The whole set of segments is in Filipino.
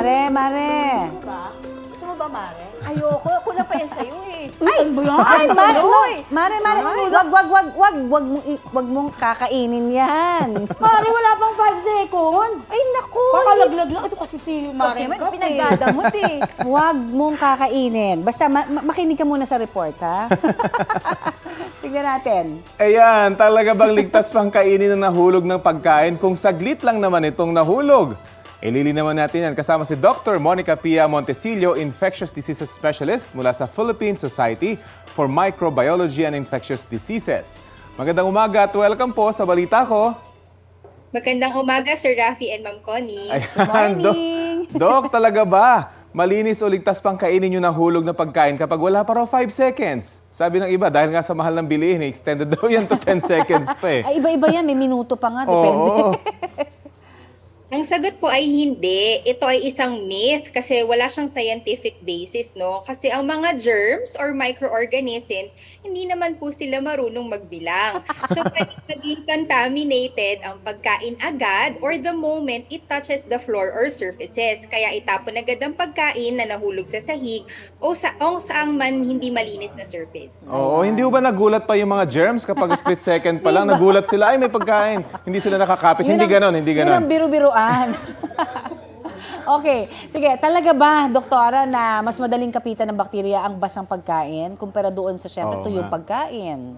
Mare. Gusto mo ba, Mare? Ayoko. Kulang pa yan sa'yo eh. Ay, Mare, wag mong kakainin yan. Mari, wala pang 5 seconds. Ay, naku. Pakalaglag lang. Ito kasi si Kasi Mare. pinagdadamot eh. Wag mong kakainin. Basta makinig ka muna sa report, ha? Tignan natin. Ayan, talaga bang ligtas pang kainin ng nahulog ng pagkain kung saglit lang naman itong nahulog? Ililinawan natin yan kasama si Dr. Monica Pia Montesillo, Infectious Diseases Specialist mula sa Philippine Society for Microbiology and Infectious Diseases. Magandang umaga at welcome po sa Balita Ko. Magandang umaga, Sir Rafi and Ma'am Connie. Ayan, Doc, talaga ba? Malinis o ligtas pang kainin yung nahulog na pagkain kapag wala pa raw 5 seconds? Sabi ng iba, dahil nga sa mahal ng bilihin, extended daw yan to 10 seconds pa eh. Ay, iba-iba yan. May minuto pa nga. Depende. Oo. Ang sagot po ay hindi. Ito ay isang myth kasi wala siyang scientific basis, no? Kasi ang mga germs or microorganisms, hindi naman po sila marunong magbilang. So, pwede maging contaminated ang pagkain agad or the moment it touches the floor or surfaces. Kaya itapon agad ang pagkain na nahulog sa sahig o saang man hindi malinis na surface. Oo, hindi ba nagulat pa yung mga germs kapag split second pa lang, nagulat sila, ay may pagkain. Hindi sila nakakapit. Hindi ganon. Yun ang biru-biruan. Okay. Sige, talaga ba, doktora, na mas madaling kapitan ng bakterya ang basang pagkain kumpara doon sa syempre tuyong pagkain?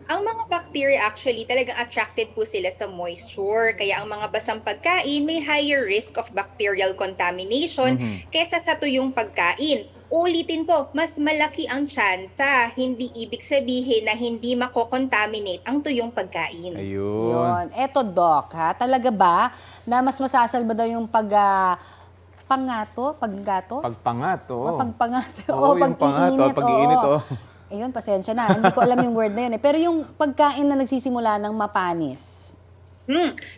Ang mga bacteria actually talagang attracted po sila sa moisture. Kaya ang mga basang pagkain may higher risk of bacterial contamination kesa sa tuyong pagkain. Ulitin ko, mas malaki ang tsansa. Hindi ibig sabihin na hindi mako-contaminate ang tuyong pagkain. Ayun. Yun. Eto, Doc, ha? Talaga ba na mas masasalba daw yung pagpangato? Pagpangat, oo. Pagpangato. Oo, yung pangat, pag-iinit, oo. Ayun, pasensya na. Hindi ko alam yung word na yun eh. Pero yung pagkain na nagsisimula ng mapanis.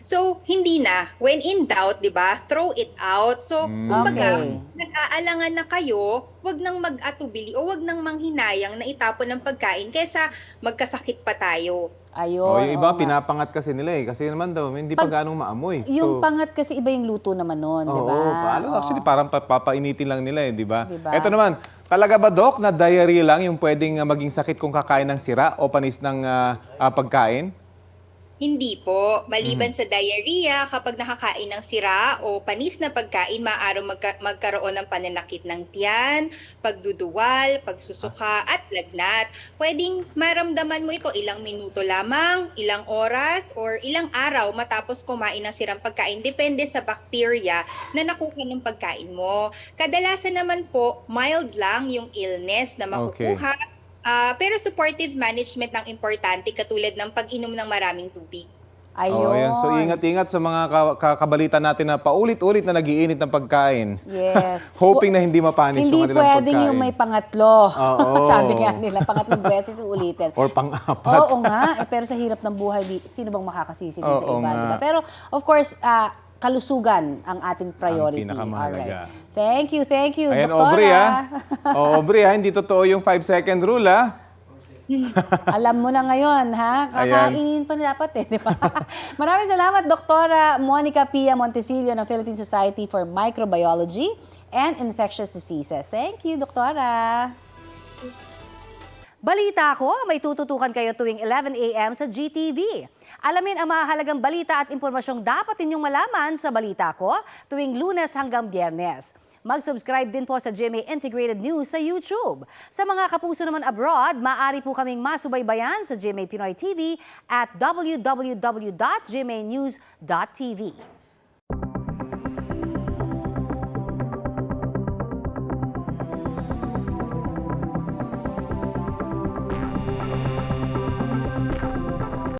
So, hindi na. When in doubt, di ba? Throw it out. So, kumbaga, Okay. nag-aalangan na kayo, wag nang mag-atubili o wag nang manghinayang na itapon ng pagkain kesa magkasakit pa tayo. Ayun. Oh, yung iba, oo nga. pinapangat kasi nila eh. Kasi naman daw, hindi pa ganong maamoy. Yung So, pangat kasi iba yung luto naman nun, di ba? oo, actually parang papainitin lang nila eh, di ba? Diba? Ito naman, talaga ba, Doc, na diarrhea lang yung pwedeng maging sakit kung kakain ng sira o panis ng pagkain? Hindi po. Maliban sa diarrhea, kapag nakakain ng sira o panis na pagkain, maaaring magkaroon ng pananakit ng tiyan, pagduduwal, pagsusuka, at lagnat. Pwedeng maramdaman mo ito ilang minuto lamang, ilang oras, or ilang araw matapos kumain ng sirang pagkain. Depende sa bacteria na nakuha ng pagkain mo. Kadalasan naman po, mild lang yung illness na makukuha. Pero supportive management ang importante katulad ng pag-inom ng maraming tubig. Ayun. Oh, ayan. So ingat-ingat sa mga kabalita natin na paulit-ulit na nag-iinit ng pagkain. Yes. Hoping na hindi mapanis Hindi yung kanilang pagkain. pwedeng yung may pangatlo. Oo. Sabi nga nila, pangatlong beses uulitin. Or pang-apat. Oo nga. Pero sa hirap ng buhay, sino bang makakasisi din sa Oo iba? nga. Diba? Pero of course, kalusugan ang ating priority. Ang pinakamahalaga. Alright. Thank you, Ayan, Doktora. Aubrey Aubrey hindi totoo yung 5-second rule Alam mo na ngayon, ha? Kakainin pa na dapat eh, di ba? Maraming salamat, Doktora Monica Pia Montesillo ng Philippine Society for Microbiology and Infectious Diseases. Thank you, Doktora. Balita ko, may tututukan kayo tuwing 11 a.m. sa GTV. Alamin ang mahalagang balita at impormasyong dapat ninyong malaman sa Balita Ko tuwing Lunes hanggang Biyernes. Mag-subscribe din po sa GMA Integrated News sa YouTube. Sa mga kapuso naman abroad, maaari po kaming masubaybayan sa GMA Pinoy TV at www.gmanews.tv.